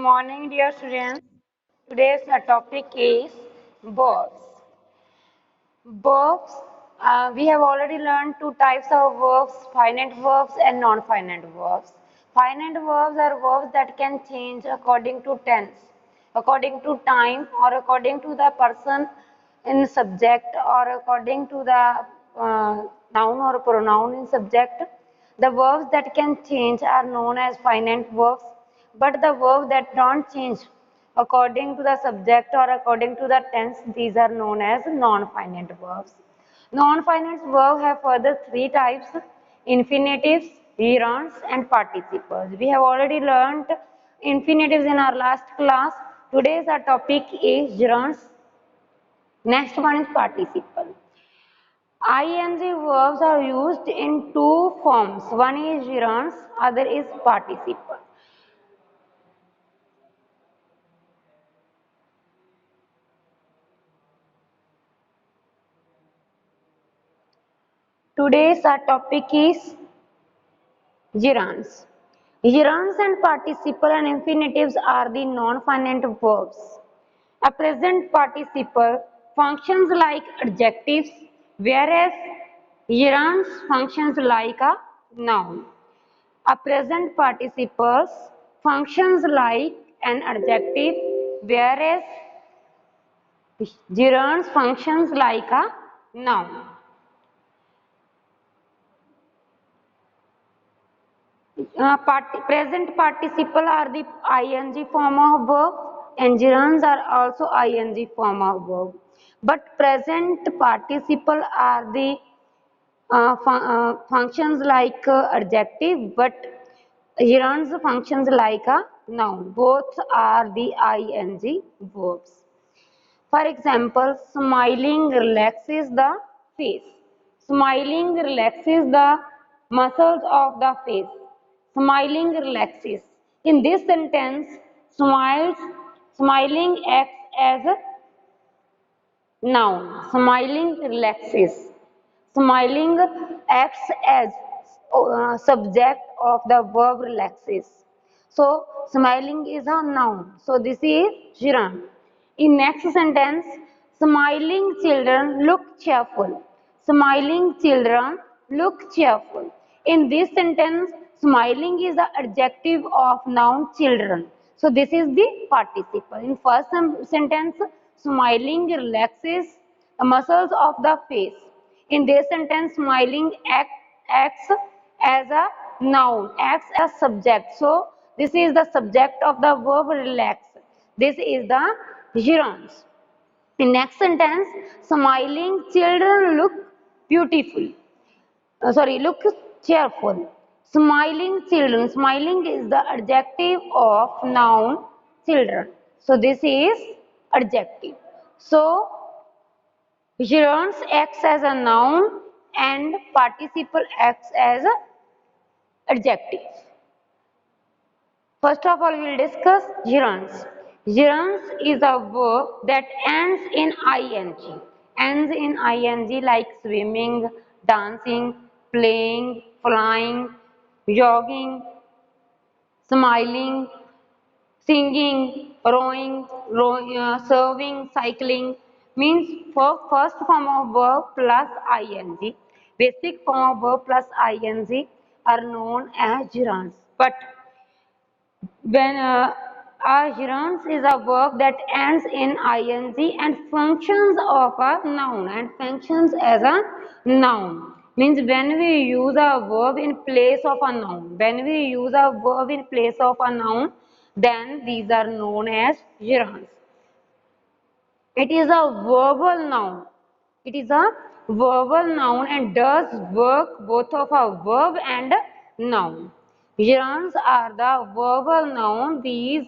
Morning, dear students. Today's topic is verbs. Verbs, we have already learned two types of verbs, finite verbs and non-finite verbs. Finite verbs are verbs that can change according to tense, according to time, or according to the person in subject, or according to the noun or pronoun in subject. The verbs that can change are known as finite verbs, but the verbs that don't change according to the subject or according to the tense, these are known as non-finite verbs. Non-finite verbs have further three types: infinitives, gerunds, and participles. We have already learned infinitives in our last class. Today's our topic is gerunds. Next one is participle. Ing verbs are used in two forms. One is gerunds, other is participle. Today's our topic is gerunds. Gerunds and participle and infinitives are the non-finite verbs. A present participle functions like adjectives, whereas gerunds functions like a noun. A present participle functions like an adjective, whereas gerunds functions like a noun. Present participle are the ing form of verb and gerunds are also ing form of verb. But present participle are the functions like adjective, but gerunds functions like a noun. Both are the ing verbs. For example, smiling relaxes the face. Smiling relaxes the muscles of the face. Smiling relaxes. In this sentence, smiling acts as a noun. Smiling relaxes. Smiling acts as subject of the verb relaxes. So, smiling is a noun. So, this is gerund. In next sentence, smiling children look cheerful. Smiling children look cheerful. In this sentence, smiling is the adjective of noun children. So this is the participle. In first sentence, smiling relaxes the muscles of the face. In this sentence, smiling acts as a noun, acts as subject. So this is the subject of the verb relax. This is the gerunds. In next sentence, smiling children look beautiful. Look cheerful. Smiling children. Smiling is the adjective of noun children. So this is adjective. So gerunds acts as a noun and participle acts as a adjective. First of all, we will discuss gerunds. Gerunds is a verb that ends in ing. Ends in ing like swimming, dancing, playing, flying, jogging, smiling, singing, serving, cycling. Means for first form of verb plus ing. Basic form of verb plus ing are known as gerunds. But when a gerund is a verb that ends in ing and functions of a noun and functions as a noun, means when we use a verb in place of a noun, when we use a verb in place of a noun, then these are known as gerunds. It is a verbal noun. It is a verbal noun and does work both of a verb and a noun. Gerunds are the verbal noun. These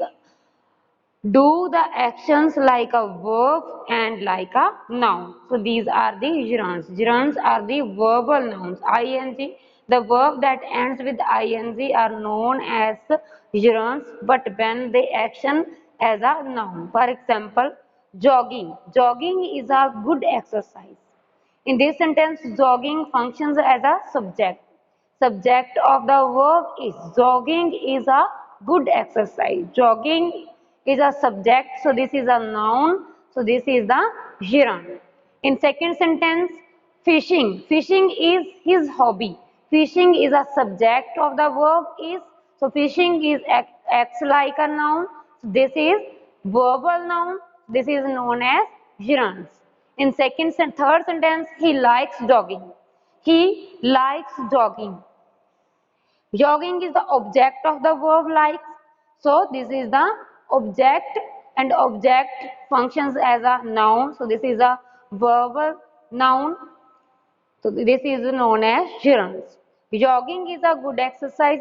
do the actions like a verb and like a noun. So these are the gerunds. Gerunds are the verbal nouns. Ing, the verb that ends with ing are known as gerunds, but when they action as a noun. For example, jogging. Jogging is a good exercise. In this sentence, jogging functions as a subject. Subject of the verb is jogging is a good exercise. Jogging is a subject, so this is a noun, so this is the gerund. In second sentence, fishing. Fishing is his hobby. Fishing is a subject of the verb is, so fishing is acts like a noun. So this is verbal noun. This is known as gerunds. In third sentence, he likes jogging. He likes jogging. Jogging is the object of the verb likes. So this is the object, and object functions as a noun. So this is a verbal noun. So this is known as gerunds. Jogging is a good exercise.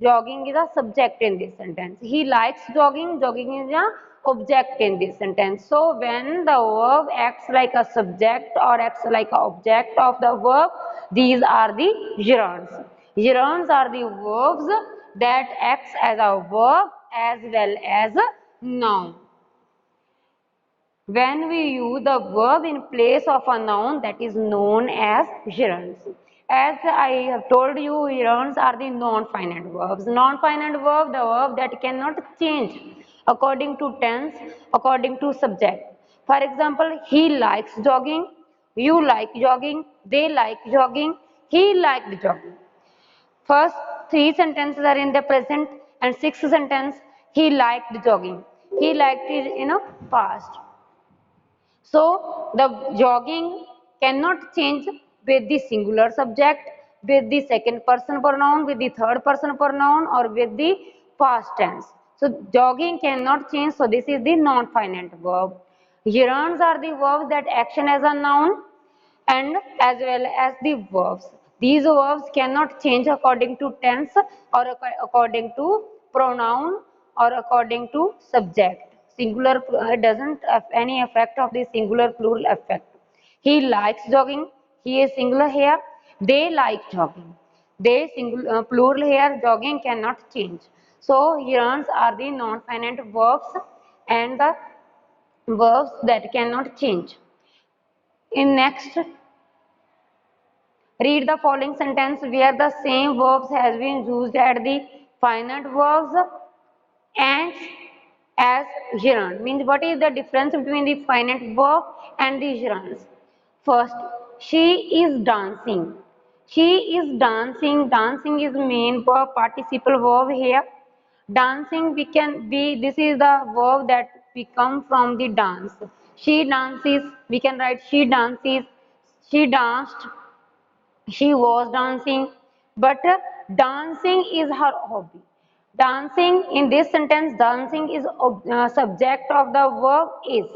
Jogging is a subject in this sentence. He likes jogging. Jogging is a object in this sentence. So when the verb acts like a subject or acts like an object of the verb, these are the gerunds. Gerunds are the verbs that acts as a verb as well as a noun. When we use the verb in place of a noun, that is known as gerunds. As I have told you, gerunds are the non-finite verbs. Non-finite verb, the verb that cannot change according to tense, according to subject. For example, he likes jogging, you like jogging, they like jogging, he liked jogging. First three sentences are in the present, and sixth sentence, he liked jogging. He liked it in a past. So the jogging cannot change with the singular subject, with the second person pronoun, with the third person pronoun, or with the past tense. So jogging cannot change. So this is the non-finite verb. Gerunds are the verbs that action as a noun and as well as the verbs. These verbs cannot change according to tense or according to pronoun or according to subject. Singular doesn't have any effect of the singular plural effect. He likes jogging. He is singular here. They like jogging. They singular plural here. Jogging cannot change. So gerunds are the non-finite verbs and the verbs that cannot change. In next, read the following sentence where the same verbs has been used at the finite verbs and as gerund. Means what is the difference between the finite verb and the gerunds? First, she is dancing. She is dancing. Dancing is main verb, participle verb here. Dancing we can be, this is the verb that we come from the dance. She dances, we can write she dances, she danced, she was dancing, but dancing is her hobby. Dancing in this sentence, dancing is subject of the verb is.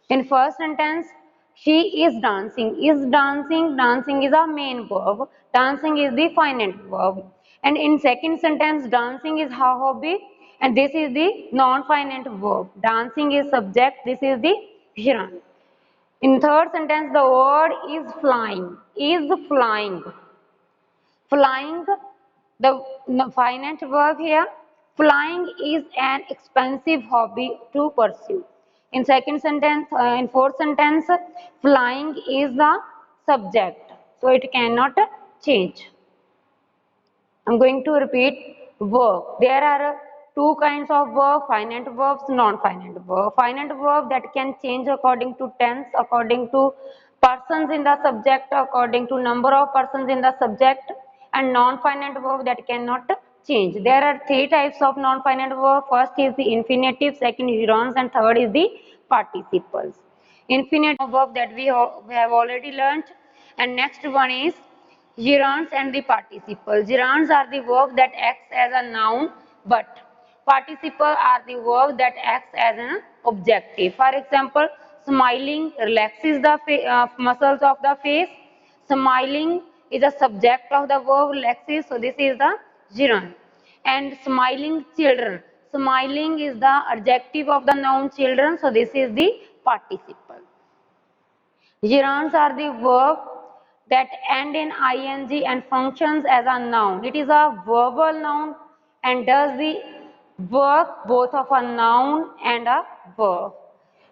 In first sentence, she is dancing. Is dancing, dancing is a main verb. Dancing is the finite verb. And in second sentence, dancing is her hobby, and this is the non-finite verb. Dancing is subject, this is the gerund. In third sentence, the word is flying. Is flying. Flying, the finite verb here. Flying is an expensive hobby to pursue. In second sentence, in fourth sentence, flying is the subject. So it cannot change. I'm going to repeat verb. There are two kinds of verb, finite verbs, non-finite verb. Finite verb that can change according to tense, according to persons in the subject, according to number of persons in the subject, and non-finite verb that cannot change. There are three types of non-finite verb. First is the infinitive, second is gerunds, and third is the participles. Infinitive verb that we have already learned, and next one is gerunds and the participle. Gerunds are the verb that acts as a noun, but participle are the verb that acts as an objective. For example, smiling relaxes the muscles of the face. Smiling is a subject of the verb relaxes, so this is the gerund. And smiling children. Smiling is the adjective of the noun children, so this is the participle. Gerunds are the verb that end in ing and functions as a noun. It is a verbal noun and does the work both of a noun and a verb.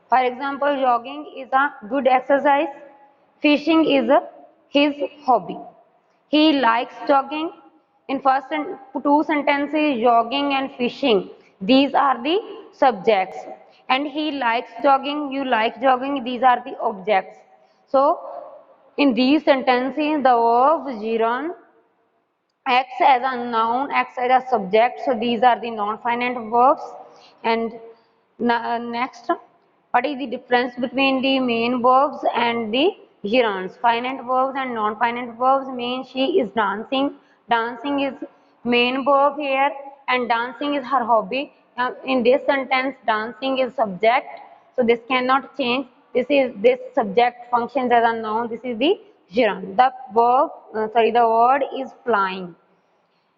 For example, jogging is a good exercise. Fishing is his hobby. He likes jogging. In first two sentences, jogging and fishing, these are the subjects. And he likes jogging, you like jogging, these are the objects. So in these sentences, the verb gerund acts as a noun, acts as a subject. So these are the non-finite verbs. And next, what is the difference between the main verbs and the gerunds? Finite verbs and non-finite verbs mean she is dancing. Dancing is main verb here, and dancing is her hobby. Now, in this sentence, dancing is subject, so this cannot change. This subject functions as a noun. This is the gerund. The verb, the word is flying.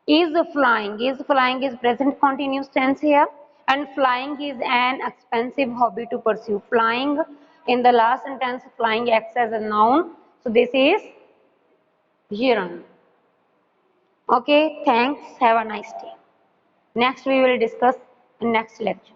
Is flying is present continuous tense here, and flying is an expensive hobby to pursue. Flying in the last sentence, flying acts as a noun. So this is gerund. Okay, thanks. Have a nice day. Next we will discuss in next lecture.